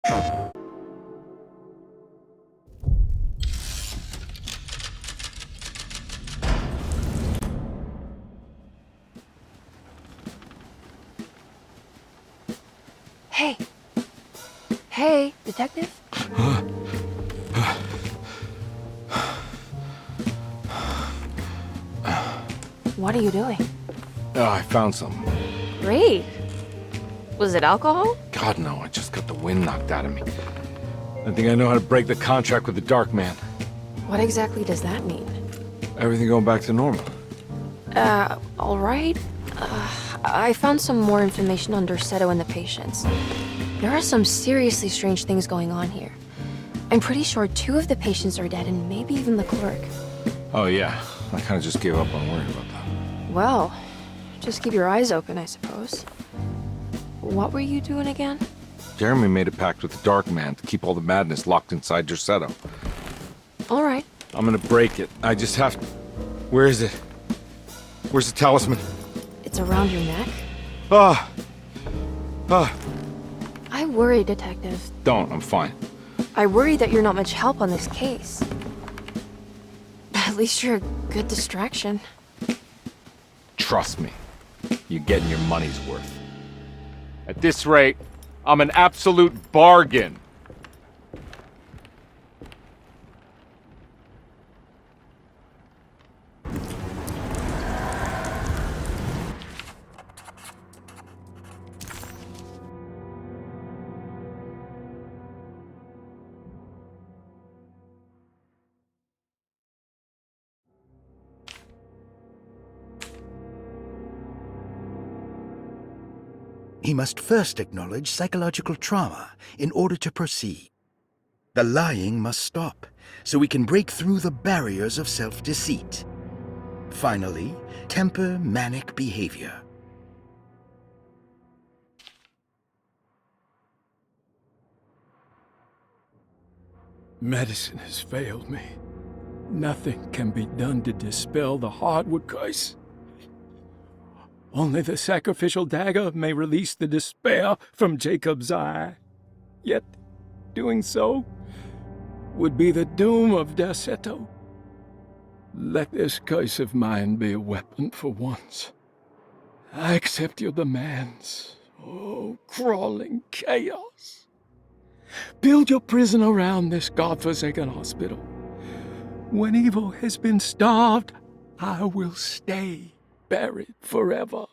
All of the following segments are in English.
Hey. Hey, detective? What are you doing? Oh, I found something. Great. Was it alcohol? God, no, I just got the wind knocked out of me. I think I know how to break the contract with the Dark Man. What exactly does that mean? Everything going back to normal. All right. I found some more information on Derceto and the patients. There are some seriously strange things going on here. I'm pretty sure 2 of the patients are dead and maybe even the clerk. Oh, yeah. I kind of just gave up on worrying about that. Well, just keep your eyes open, I suppose. What were you doing again? Jeremy made a pact with the Dark Man to keep all the madness locked inside Derceto. All right. I'm gonna break it. I just have to... Where is it? Where's the talisman? It's around your neck? Ah! I worry, Detective. Don't, I'm fine. I worry that you're not much help on this case. At least you're a good distraction. Trust me. You're getting your money's worth. At this rate, I'm an absolute bargain. He must first acknowledge psychological trauma in order to proceed. The lying must stop, so we can break through the barriers of self-deceit. Finally, temper manic behavior. Medicine has failed me. Nothing can be done to dispel the hardwood curse. Only the sacrificial dagger may release the despair from Jacob's eye. Yet, doing so would be the doom of Derceto. Let this curse of mine be a weapon for once. I accept your demands. Oh, crawling chaos. Build your prison around this godforsaken hospital. When evil has been starved, I will stay buried forever.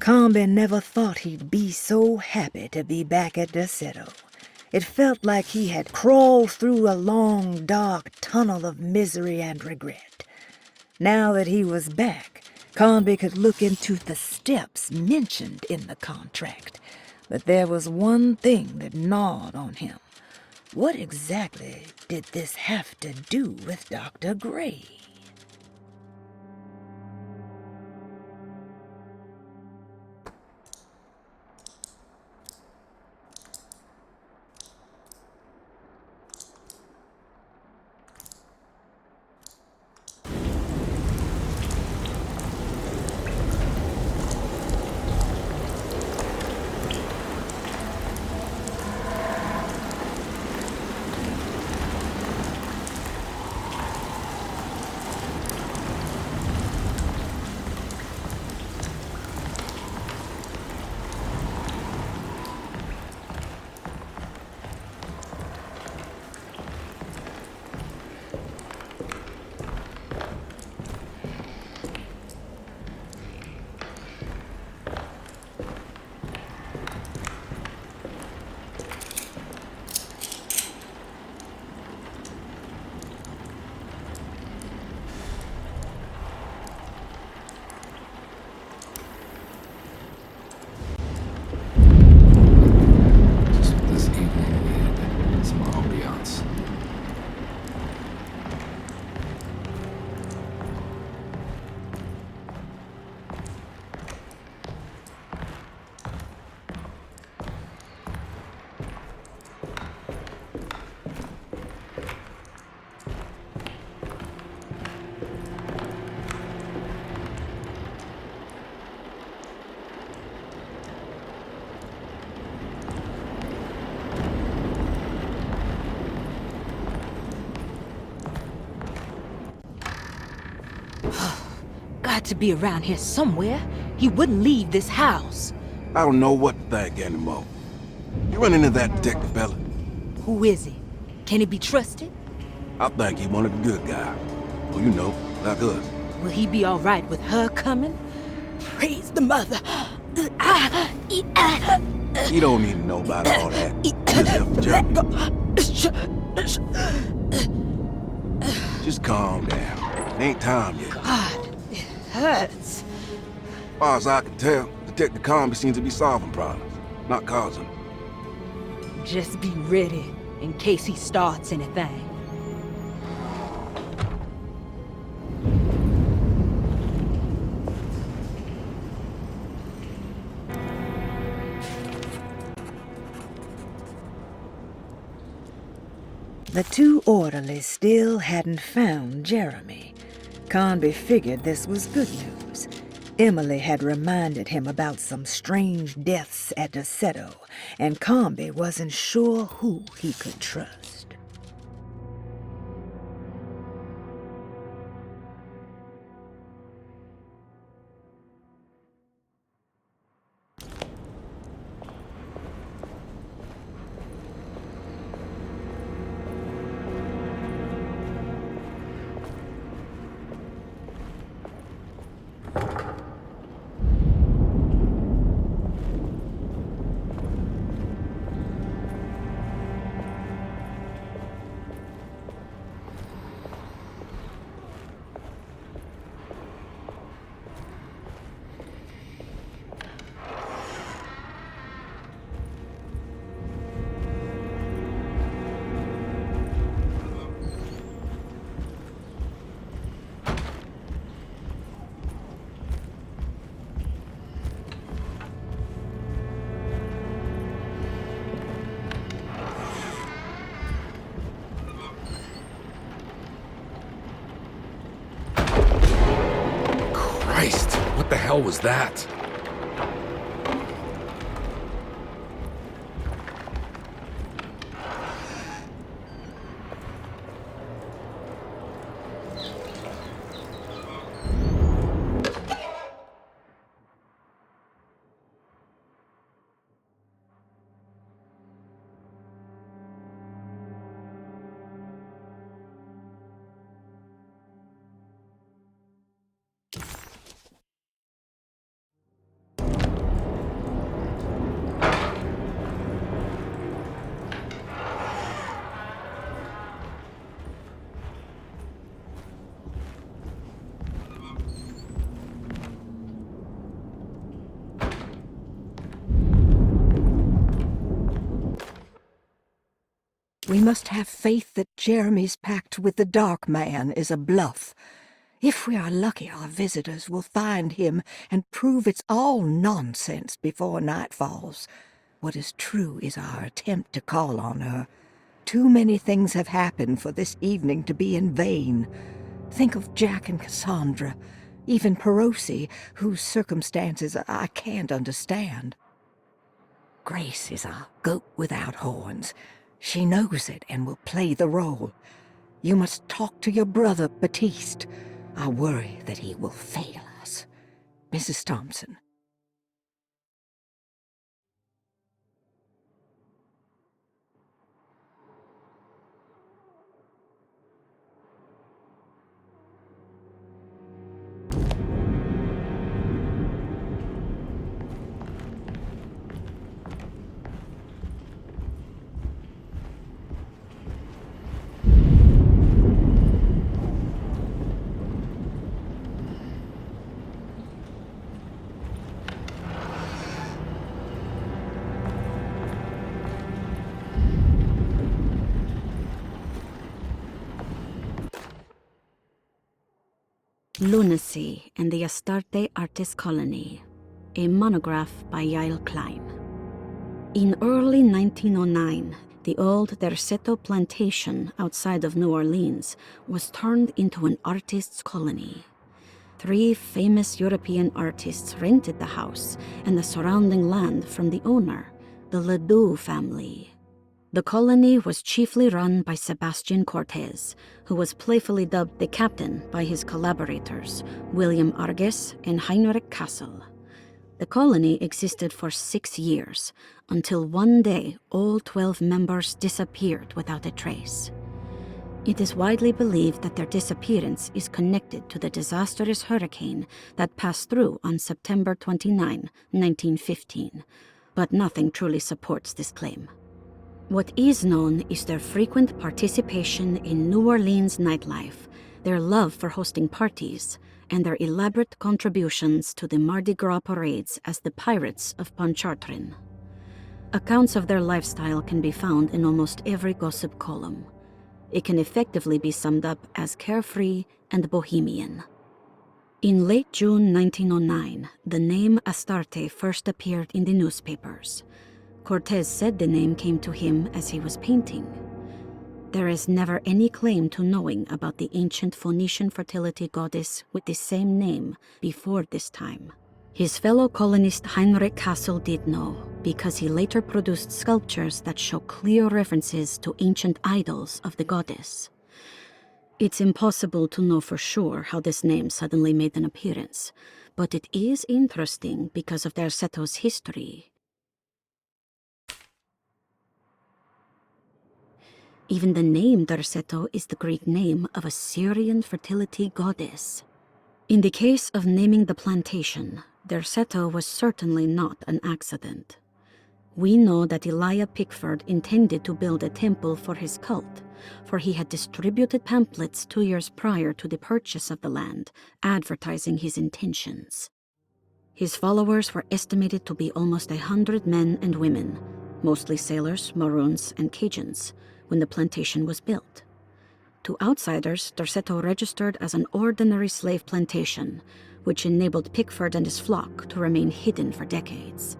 Carnby never thought he'd be so happy to be back at Derceto. It felt like he had crawled through a long, dark tunnel of misery and regret. Now that he was back, Carnby could look into the steps mentioned in the contract. But there was one thing that gnawed on him. What exactly did this have to do with Dr. Gray? got to be around here somewhere. He wouldn't leave this house. I don't know what to think anymore. You run into that detective fella? Who is he? Can he be trusted? I think he one of the good guys. Well, you know, like us. Will he be all right with her coming? Praise the mother. He don't need to know about all that. Just help Just calm down. It ain't time yet. God, it hurts. As far as I can tell, Detective Carnby seems to be solving problems, not causing them. Just be ready in case he starts anything. The two orderlies still hadn't found Jeremy. Carnby figured this was good news. Emily had reminded him about some strange deaths at Derceto, and Carnby wasn't sure who he could trust. Christ, what the hell was that? We must have faith that Jeremy's pact with the Dark Man is a bluff. If we are lucky, our visitors will find him and prove it's all nonsense before night falls. What is true is our attempt to call on her. Too many things have happened for this evening to be in vain. Think of Jack and Cassandra, even Perosi, whose circumstances I can't understand. Grace is a goat without horns. She knows it and will play the role. You must talk to your brother, Baptiste. I worry that he will fail us. Mrs. Thompson. Lunacy and the Astarte Artist Colony, a monograph by Yael Klein. In early 1909, the old Derceto plantation outside of New Orleans was turned into an artist's colony. 3 famous European artists rented the house and the surrounding land from the owner, the Ledoux family. The colony was chiefly run by Sebastian Cortez, who was playfully dubbed the captain by his collaborators, William Arges and Heinrich Kassel. The colony existed for 6 years, until one day all 12 members disappeared without a trace. It is widely believed that their disappearance is connected to the disastrous hurricane that passed through on September 29, 1915, but nothing truly supports this claim. What is known is their frequent participation in New Orleans nightlife, their love for hosting parties, and their elaborate contributions to the Mardi Gras parades as the Pirates of Pontchartrain. Accounts of their lifestyle can be found in almost every gossip column. It can effectively be summed up as carefree and bohemian. In late June 1909, the name Astarte first appeared in the newspapers. Cortez said the name came to him as he was painting. There is never any claim to knowing about the ancient Phoenician fertility goddess with the same name before this time. His fellow colonist Heinrich Kassel did know, because he later produced sculptures that show clear references to ancient idols of the goddess. It's impossible to know for sure how this name suddenly made an appearance, but it is interesting because of Derceto's history. Even the name Derceto is the Greek name of a Syrian fertility goddess. In the case of naming the plantation, Derceto was certainly not an accident. We know that Elijah Pickford intended to build a temple for his cult, for he had distributed pamphlets 2 years prior to the purchase of the land, advertising his intentions. His followers were estimated to be almost 100 men and women, mostly sailors, Maroons, and Cajuns, when the plantation was built. To outsiders, Derceto registered as an ordinary slave plantation, which enabled Pickford and his flock to remain hidden for decades.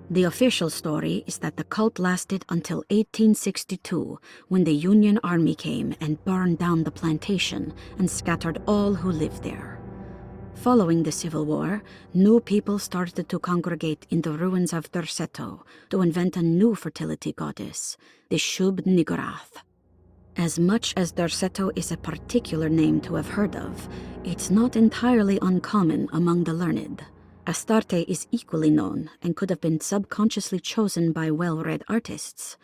The official story is that the cult lasted until 1862, when the Union Army came and burned down the plantation and scattered all who lived there. Following the Civil War, new people started to congregate in the ruins of Derceto to invent a new fertility goddess, the Shub-Niggurath. As much as Derceto is a particular name to have heard of, it's not entirely uncommon among the learned. Astarte is equally known and could have been subconsciously chosen by well-read artists.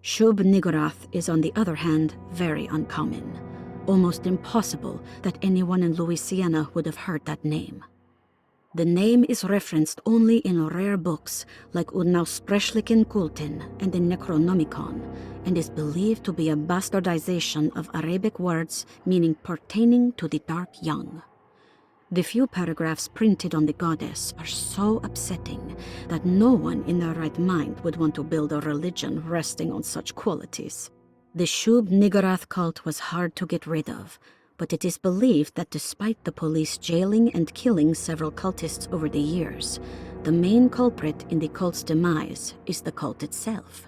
Shub-Niggurath is, on the other hand, very uncommon. Almost impossible that anyone in Louisiana would have heard that name. The name is referenced only in rare books like Unaussprechlichen Kulten and the Necronomicon, and is believed to be a bastardization of Arabic words meaning pertaining to the dark young. The few paragraphs printed on the goddess are so upsetting that no one in their right mind would want to build a religion resting on such qualities. The Shub-Niggurath cult was hard to get rid of, but it is believed that despite the police jailing and killing several cultists over the years, the main culprit in the cult's demise is the cult itself,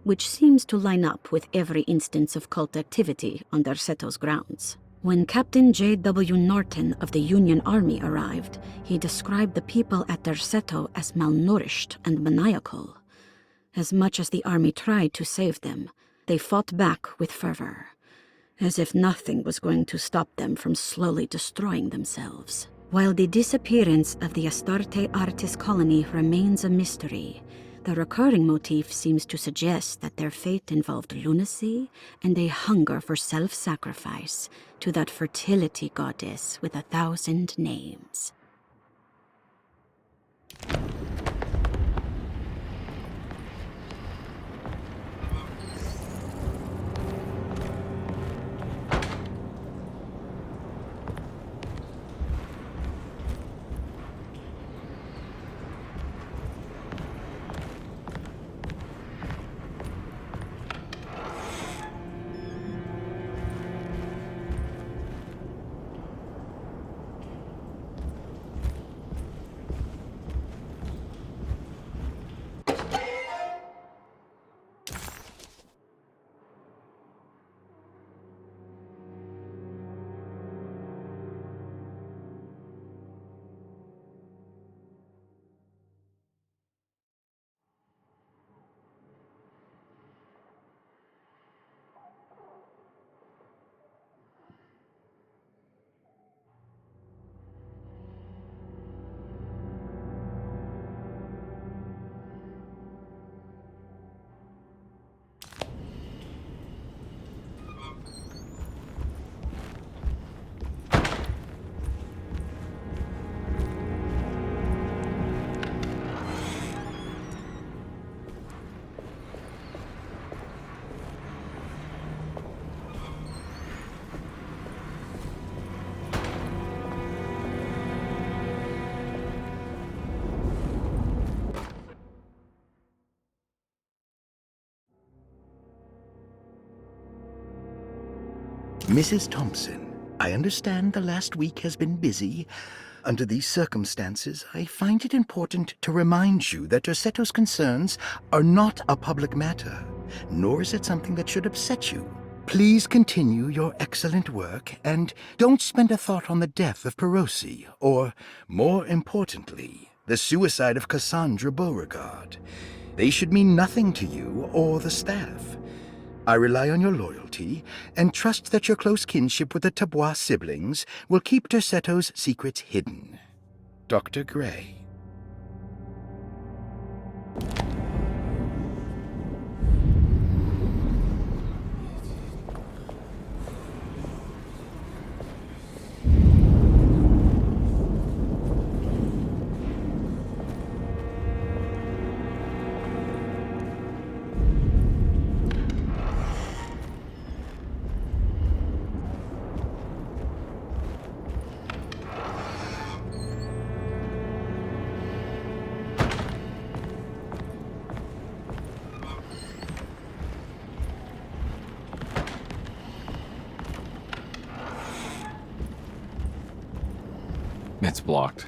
which seems to line up with every instance of cult activity on Derceto's grounds. When Captain J.W. Norton of the Union Army arrived, he described the people at Derceto as malnourished and maniacal. As much as the army tried to save them, they fought back with fervor, as if nothing was going to stop them from slowly destroying themselves. While the disappearance of the Astarte artist colony remains a mystery, the recurring motif seems to suggest that their fate involved lunacy and a hunger for self-sacrifice to that fertility goddess with 1,000 names. Mrs. Thompson, I understand the last week has been busy. Under these circumstances, I find it important to remind you that Derceto's concerns are not a public matter, nor is it something that should upset you. Please continue your excellent work, and don't spend a thought on the death of Perosi, or, more importantly, the suicide of Cassandra Beauregard. They should mean nothing to you or the staff. I rely on your loyalty, and trust that your close kinship with the Tabois siblings will keep Derceto's secrets hidden. Dr. Gray. It's blocked.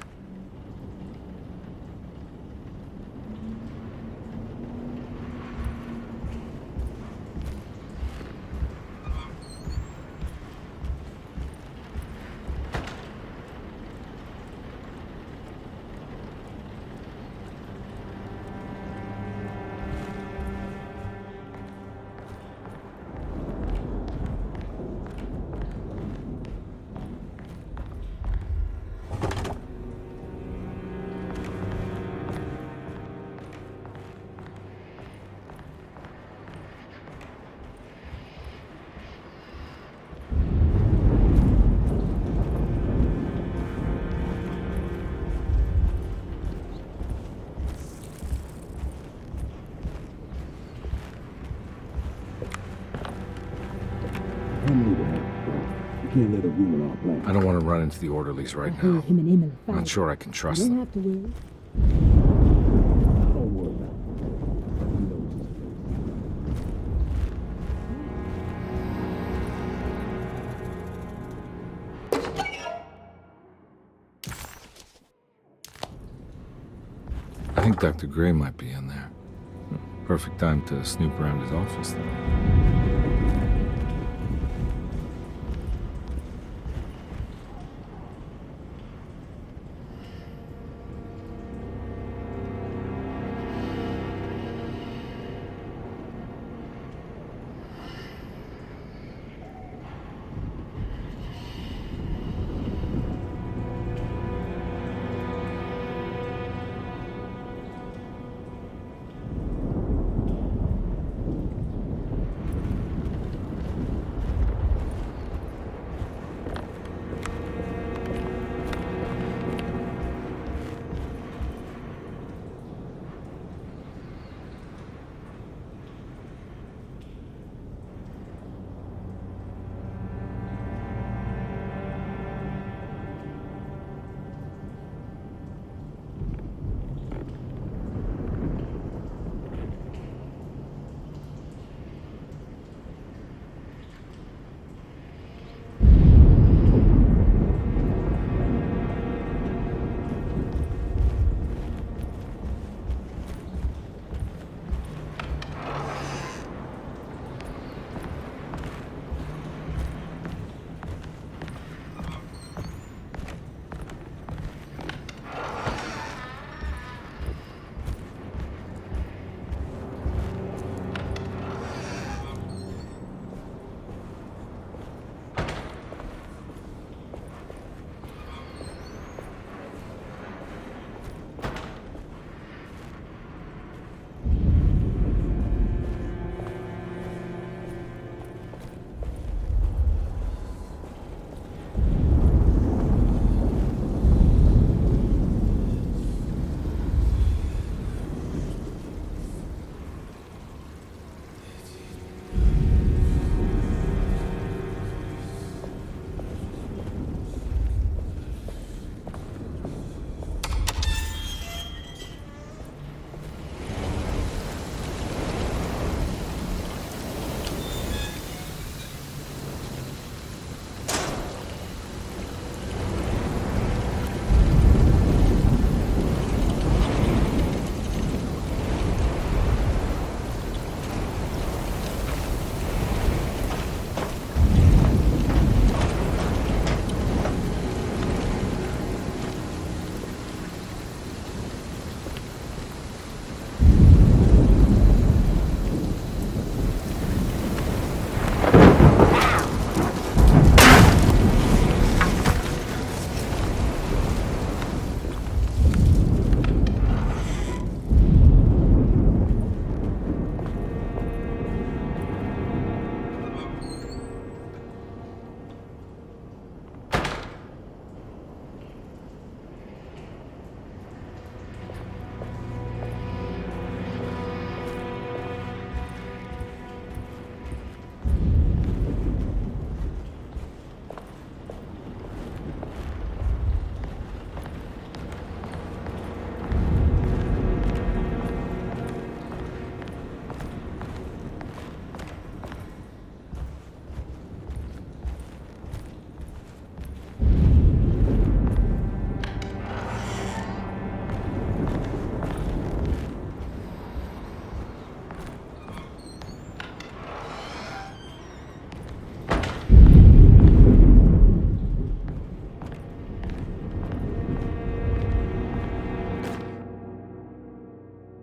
I don't want to run into the orderlies right now. I'm not sure I can trust them. I think Dr. Gray might be in there. Perfect time to snoop around his office, though.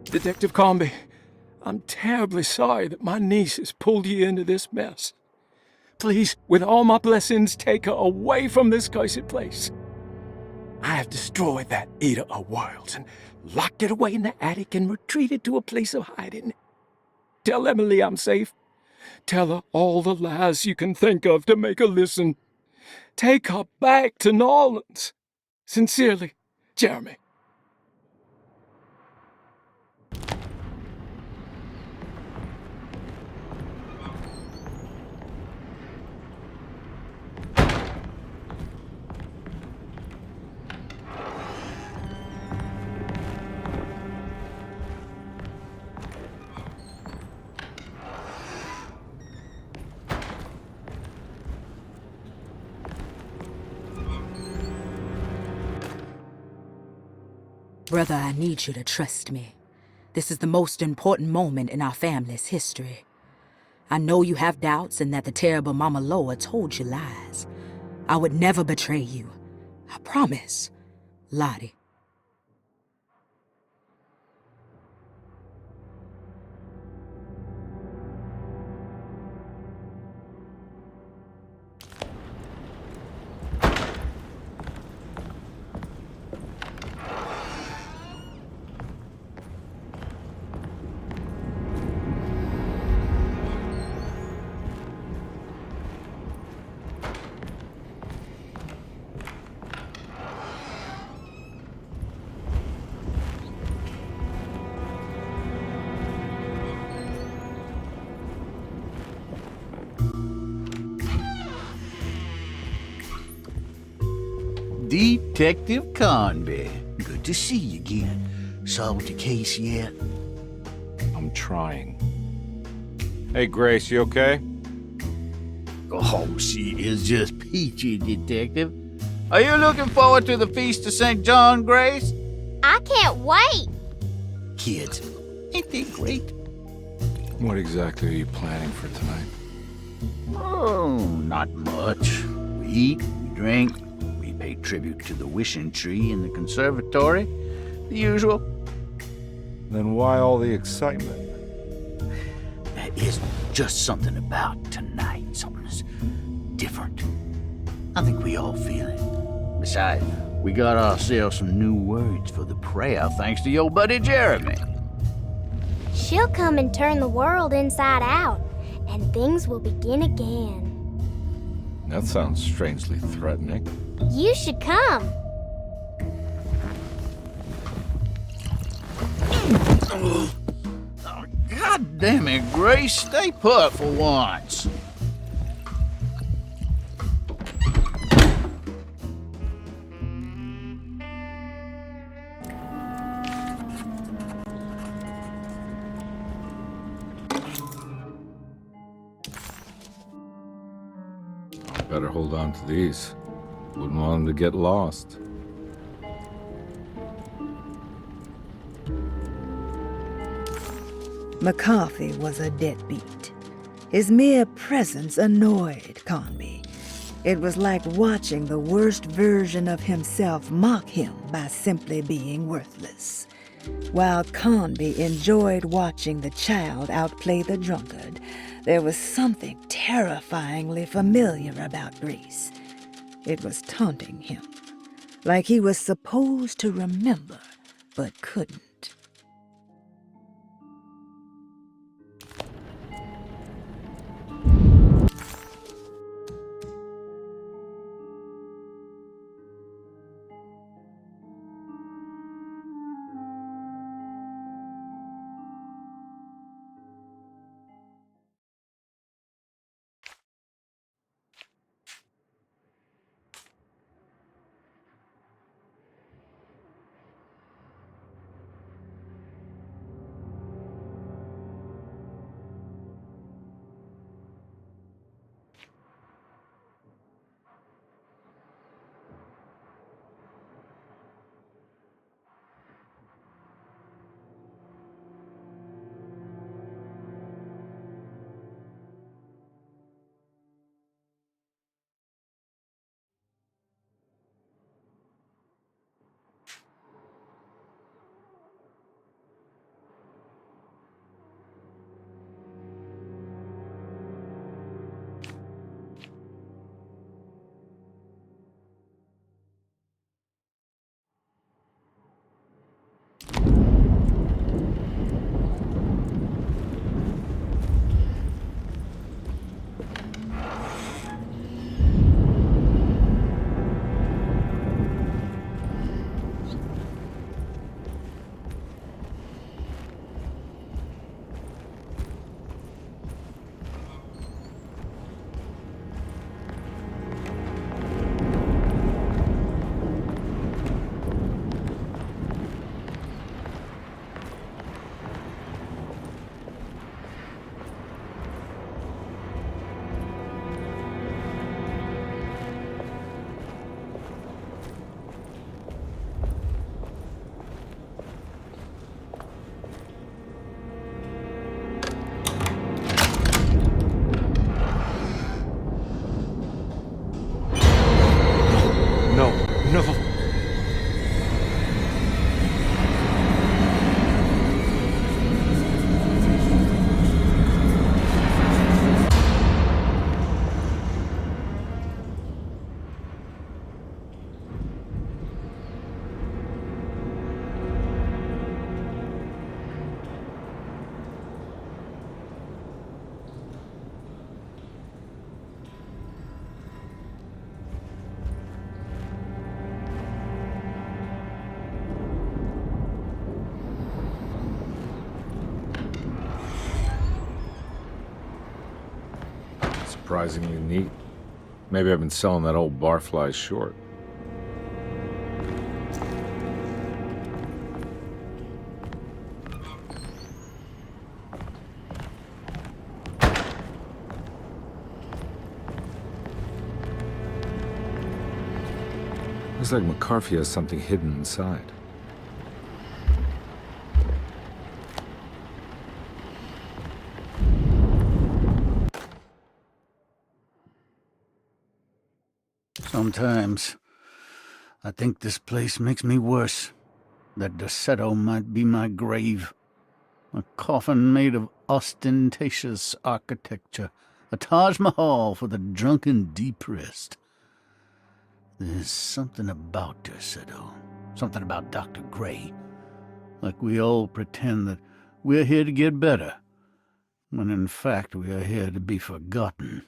Detective Carnby, I'm terribly sorry that my niece has pulled you into this mess. Please, with all my blessings, take her away from this cursed place. I have destroyed that eater of worlds and locked it away in the attic and retreated to a place of hiding. Tell Emily I'm safe. Tell her all the lies you can think of to make her listen. Take her back to New Orleans. Sincerely, Jeremy. Brother, I need you to trust me. This is the most important moment in our family's history. I know you have doubts and that the terrible Mama Loa told you lies. I would never betray you. I promise. Lottie. Detective Carnby. Good to see you again. Solved your case yet? I'm trying. Hey, Grace, you okay? Oh, she is just peachy, Detective. Are you looking forward to the Feast of St. John, Grace? I can't wait! Kids, ain't they great? What exactly are you planning for tonight? Oh, not much. We eat, we drink, we pay tribute to the wishing tree in the conservatory. The usual. Then why all the excitement? There is just something about tonight. Something's different. I think we all feel it. Besides, we got ourselves some new words for the prayer thanks to your buddy Jeremy. She'll come and turn the world inside out, and things will begin again. That sounds strangely threatening. You should come. God damn it, Grace. Stay put for once. Better hold on to these. Wouldn't want them to get lost. McCarthy was a deadbeat. His mere presence annoyed Carnby. It was like watching the worst version of himself mock him by simply being worthless. While Carnby enjoyed watching the child outplay the drunkard, there was something terrifyingly familiar about Grace. It was taunting him, like he was supposed to remember, but couldn't. surprisingly neat. Maybe I've been selling that old barfly short. Looks like McCarthy has something hidden inside. Sometimes I think this place makes me worse. That Derceto might be my grave. A coffin made of ostentatious architecture. A Taj Mahal for the drunken depressed. There's something about Derceto. Something about Dr. Gray. Like we all pretend that we're here to get better, when in fact we are here to be forgotten.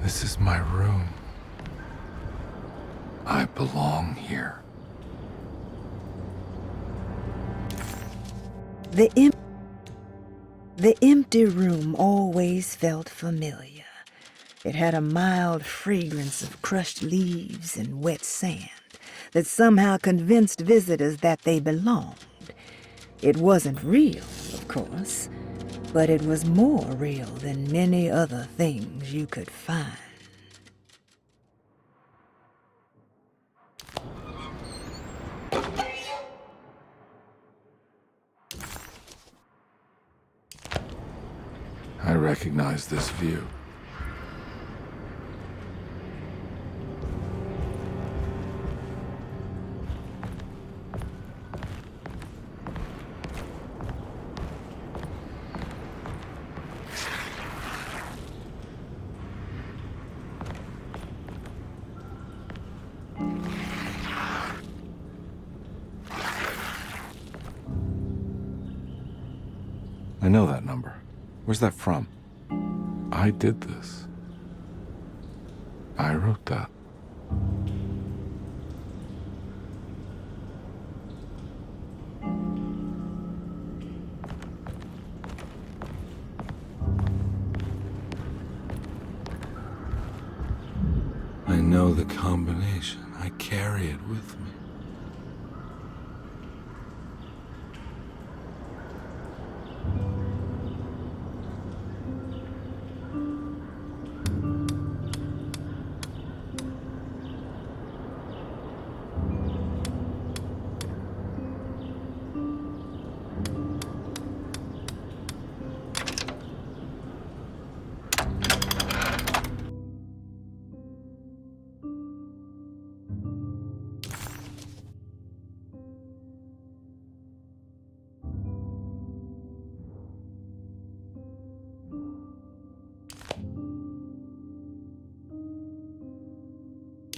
This is my room. I belong here. The empty room always felt familiar. It had a mild fragrance of crushed leaves and wet sand that somehow convinced visitors that they belonged. It wasn't real, of course, but it was more real than many other things you could find. I recognize this view. I know that number. Where's that from? I did this. I wrote that. I know the combination. I carry it with me.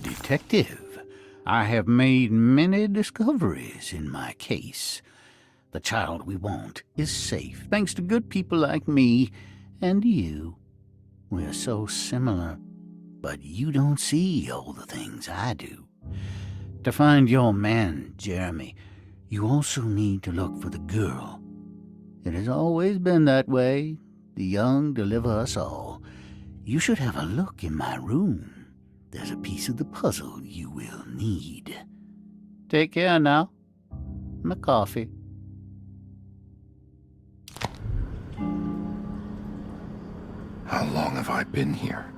Detective, I have made many discoveries in my case. The child we want is safe, thanks to good people like me and you. We're so similar, but you don't see all the things I do. To find your man, Jeremy, you also need to look for the girl. It has always been that way. The young deliver us all. You should have a look in my room. There's a piece of the puzzle you will need. Take care now. My coffee. How long have I been here?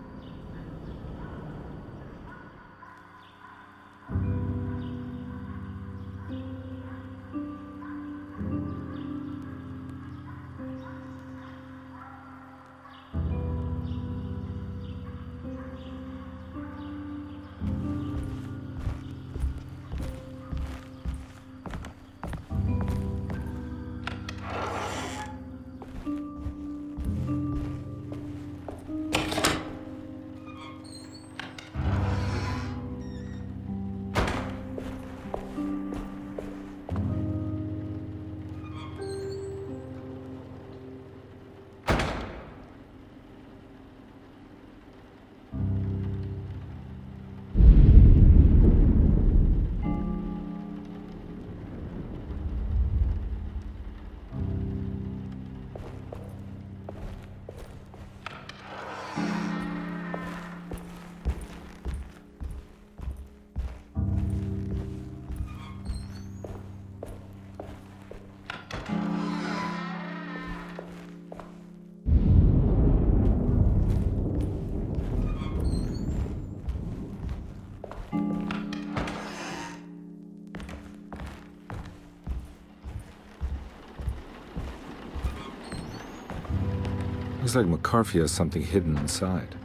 Looks like McCarthy has something hidden inside.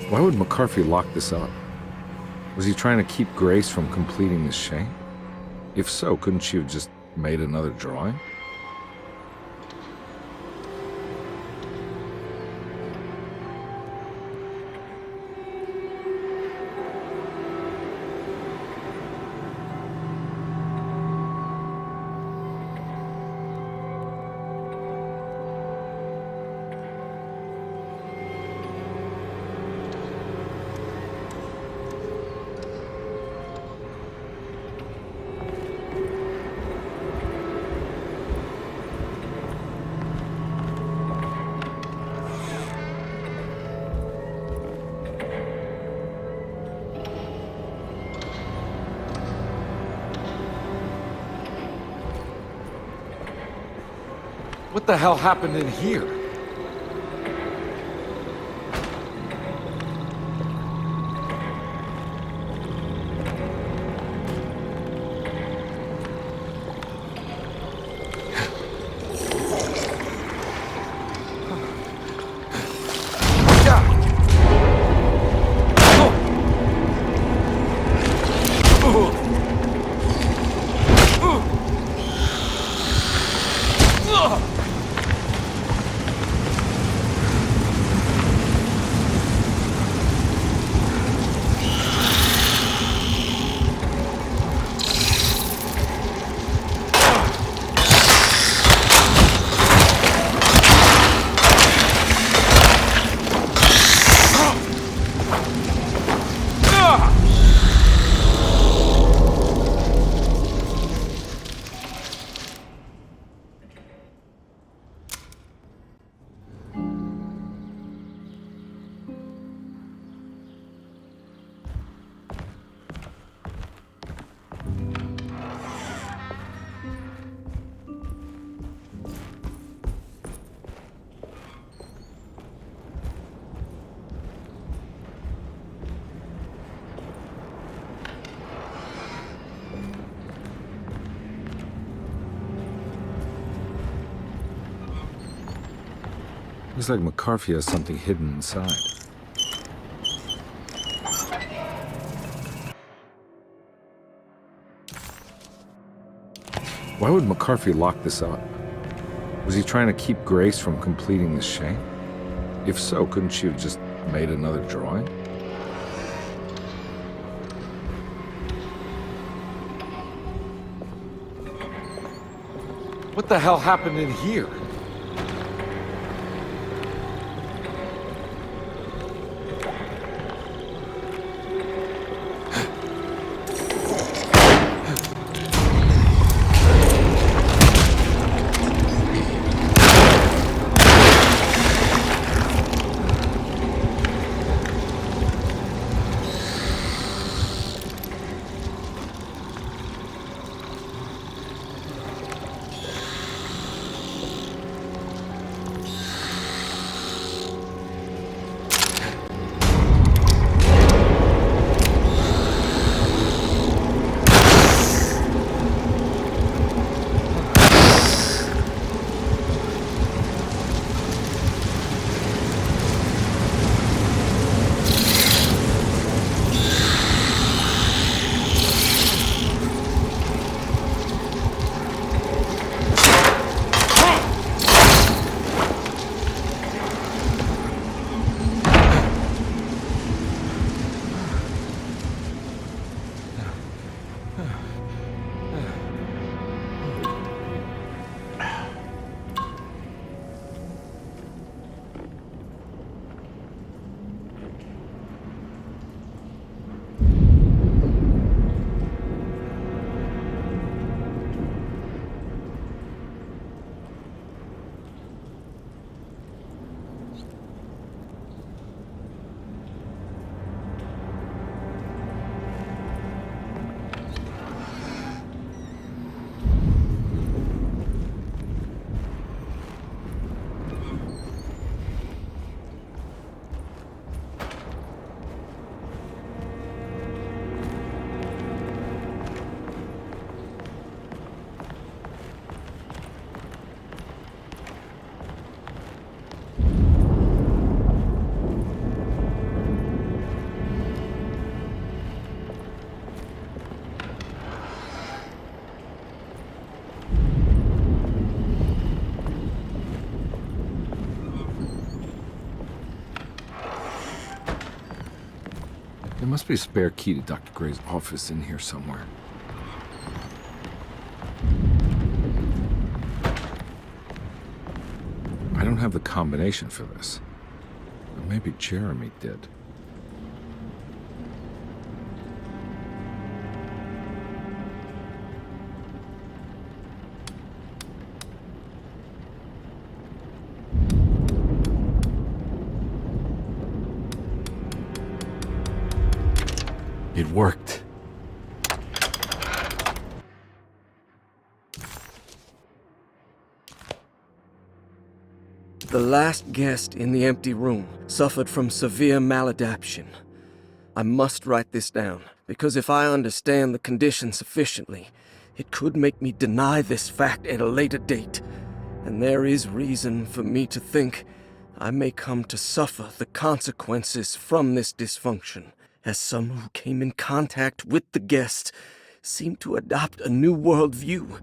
Why would McCarthy lock this up? Was he trying to keep Grace from completing this chain? If so, couldn't she have just made another drawing? What the hell happened in here? Looks like McCarthy has something hidden inside. Why would McCarthy lock this up? Was he trying to keep Grace from completing the shank? If so, couldn't she have just made another drawing? What the hell happened in here? There must be a spare key to Dr. Gray's office in here somewhere. I don't have the combination for this. But maybe Jeremy did. It worked. The last guest in the empty room suffered from severe maladaptation. I must write this down, because if I understand the condition sufficiently, it could make me deny this fact at a later date, and there is reason for me to think I may come to suffer the consequences from this dysfunction, as some who came in contact with the guest seemed to adopt a new worldview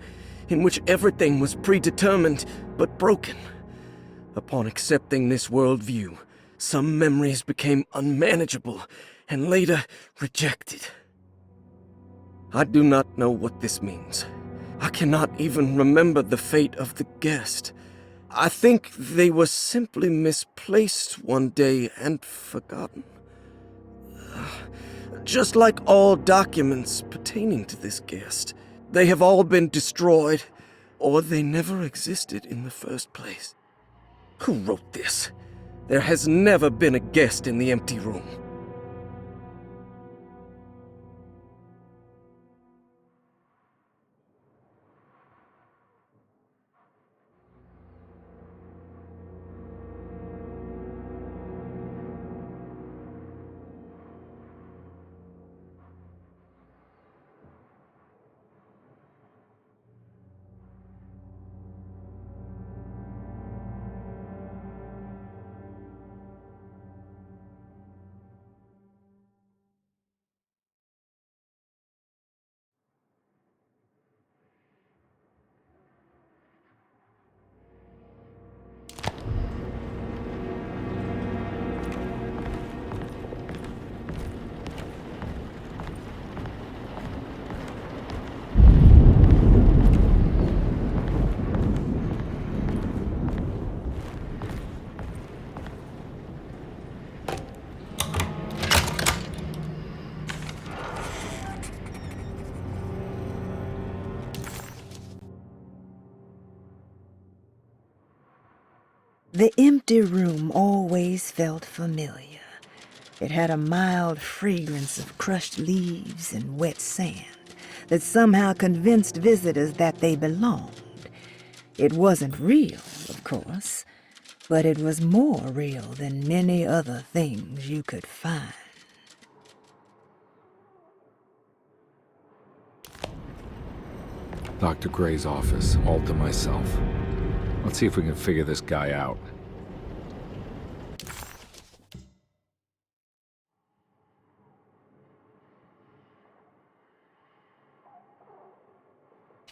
in which everything was predetermined but broken. Upon accepting this worldview, some memories became unmanageable and later rejected. I do not know what this means. I cannot even remember the fate of the guest. I think they were simply misplaced one day and forgotten. Just like all documents pertaining to this guest, they have all been destroyed, or they never existed in the first place. Who wrote this? There has never been a guest in the empty room. The empty room always felt familiar. It had a mild fragrance of crushed leaves and wet sand that somehow convinced visitors that they belonged. It wasn't real, of course, but it was more real than many other things you could find. Dr. Gray's office, all to myself. Let's see if we can figure this guy out.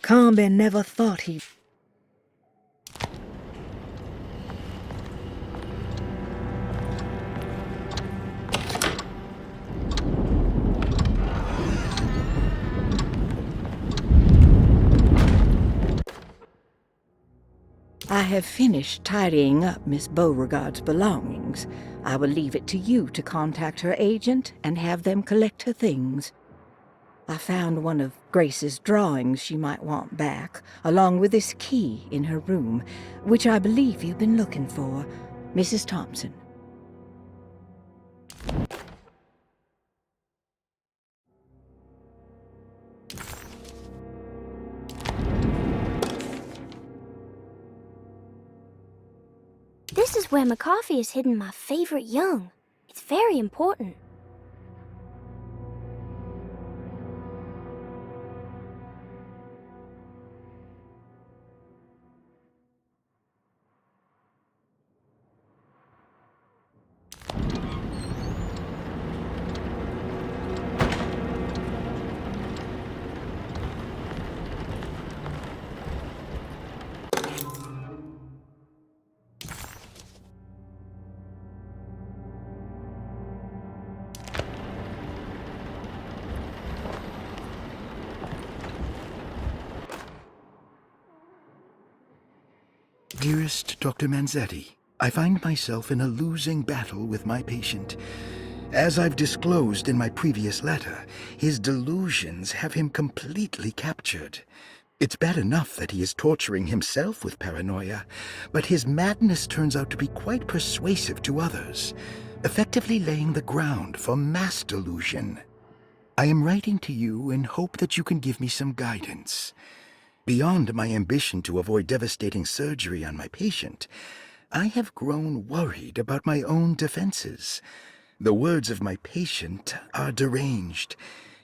Carnby never thought he'd... I have finished tidying up Miss Beauregard's belongings. I will leave it to you to contact her agent and have them collect her things. I found one of Grace's drawings she might want back, along with this key in her room, which I believe you've been looking for, Mrs. Thompson. This is where McCarthy has hidden my favorite young. It's very important. Dearest Dr. Manzetti, I find myself in a losing battle with my patient. As I've disclosed in my previous letter, his delusions have him completely captured. It's bad enough that he is torturing himself with paranoia, but his madness turns out to be quite persuasive to others, effectively laying the ground for mass delusion. I am writing to you in hope that you can give me some guidance. Beyond my ambition to avoid devastating surgery on my patient, I have grown worried about my own defenses. The words of my patient are deranged,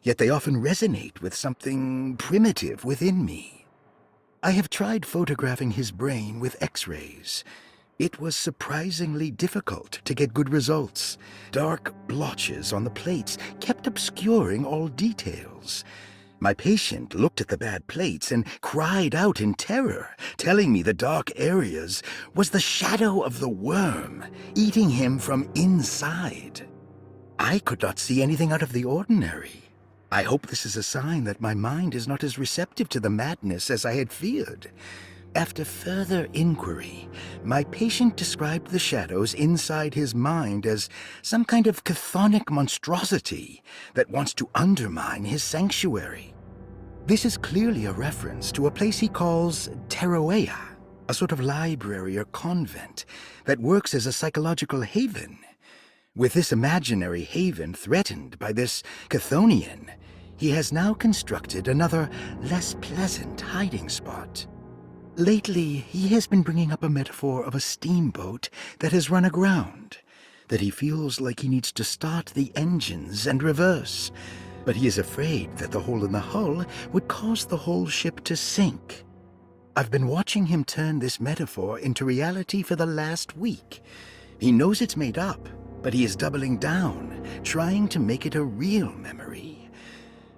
yet they often resonate with something primitive within me. I have tried photographing his brain with X-rays. It was surprisingly difficult to get good results. Dark blotches on the plates kept obscuring all details. My patient looked at the bad plates and cried out in terror, telling me the dark areas was the shadow of the worm, eating him from inside. I could not see anything out of the ordinary. I hope this is a sign that my mind is not as receptive to the madness as I had feared. After further inquiry, my patient described the shadows inside his mind as some kind of chthonic monstrosity that wants to undermine his sanctuary. This is clearly a reference to a place he calls Teroea, a sort of library or convent that works as a psychological haven. With this imaginary haven threatened by this Chthonian, he has now constructed another, less pleasant hiding spot. Lately, he has been bringing up a metaphor of a steamboat that has run aground, that he feels like he needs to start the engines and reverse, but he is afraid that the hole in the hull would cause the whole ship to sink. I've been watching him turn this metaphor into reality for the last week. He knows it's made up, but he is doubling down, trying to make it a real memory.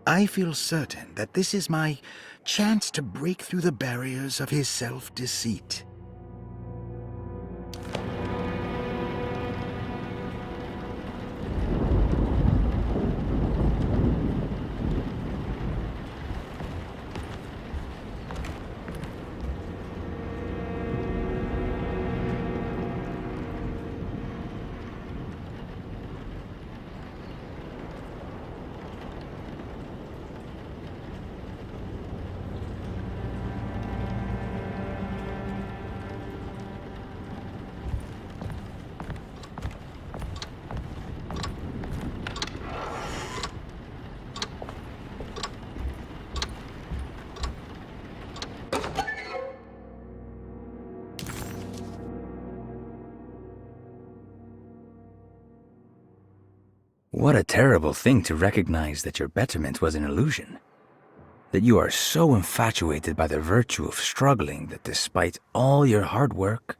I feel certain that this is my chance to break through the barriers of his self-deceit. What a terrible thing to recognize that your betterment was an illusion. That you are so infatuated by the virtue of struggling that despite all your hard work,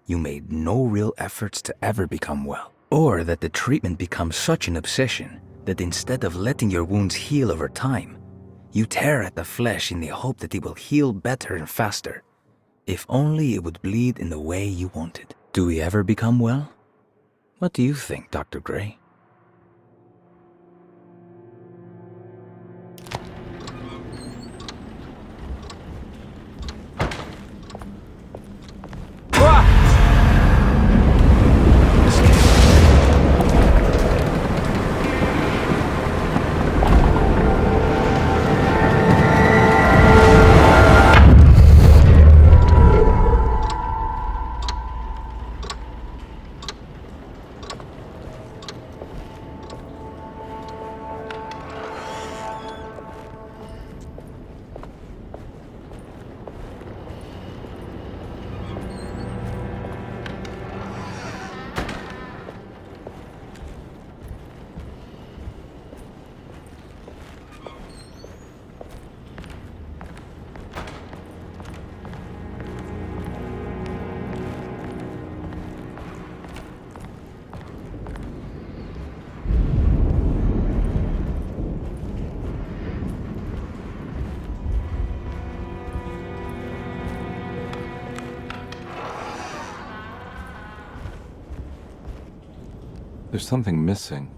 you made no real efforts to ever become well. Or that the treatment becomes such an obsession that instead of letting your wounds heal over time, you tear at the flesh in the hope that it will heal better and faster. If only it would bleed in the way you wanted. Do we ever become well? What do you think, Dr. Gray? There's something missing.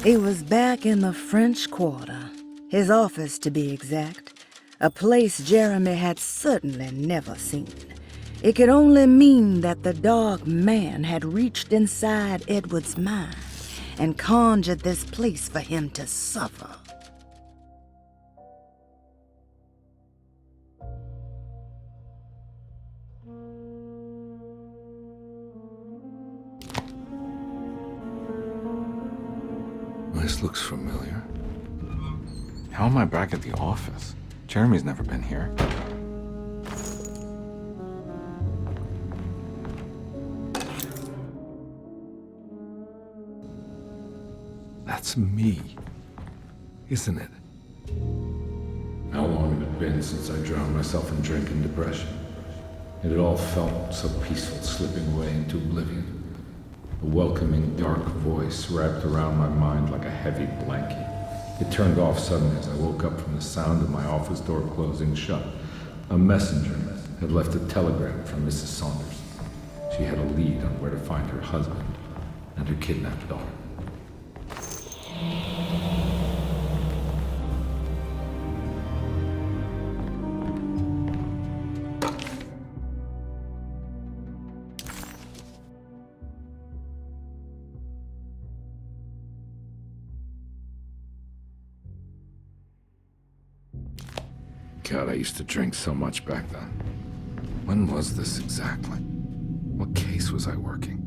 He was back in the French Quarter, his office to be exact, a place Jeremy had certainly never seen. It could only mean that the dark man had reached inside Edward's mind and conjured this place for him to suffer. This looks familiar. How am I back at the office? Jeremy's never been here. That's me, isn't it? How long had it been since I drowned myself in drink and depression? It had all felt so peaceful, slipping away into oblivion. A welcoming, dark voice wrapped around my mind like a heavy blanket. It turned off suddenly as I woke up from the sound of my office door closing shut. A messenger had left a telegram from Mrs. Saunders. She had a lead on where to find her husband and her kidnapped daughter. God, I used to drink so much back then. When was this exactly? What case was I working?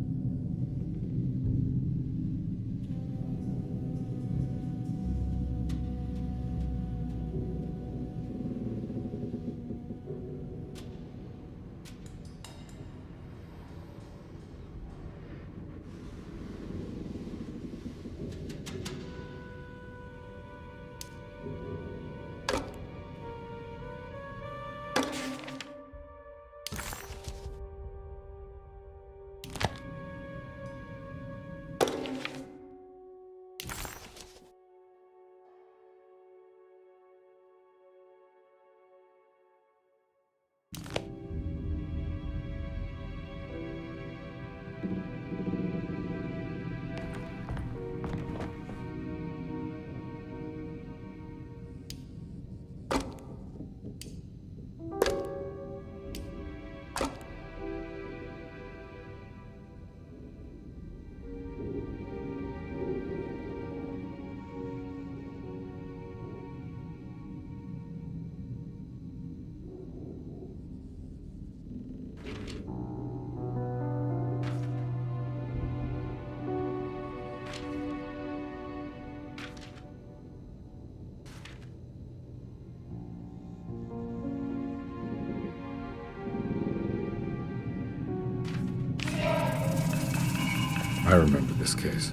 I remember this case.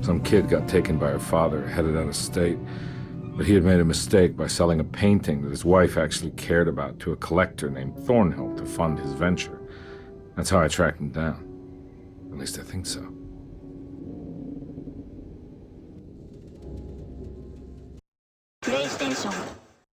Some kid got taken by her father, headed out of state, but he had made a mistake by selling a painting that his wife actually cared about to a collector named Thornhill to fund his venture. That's how I tracked him down. At least I think so.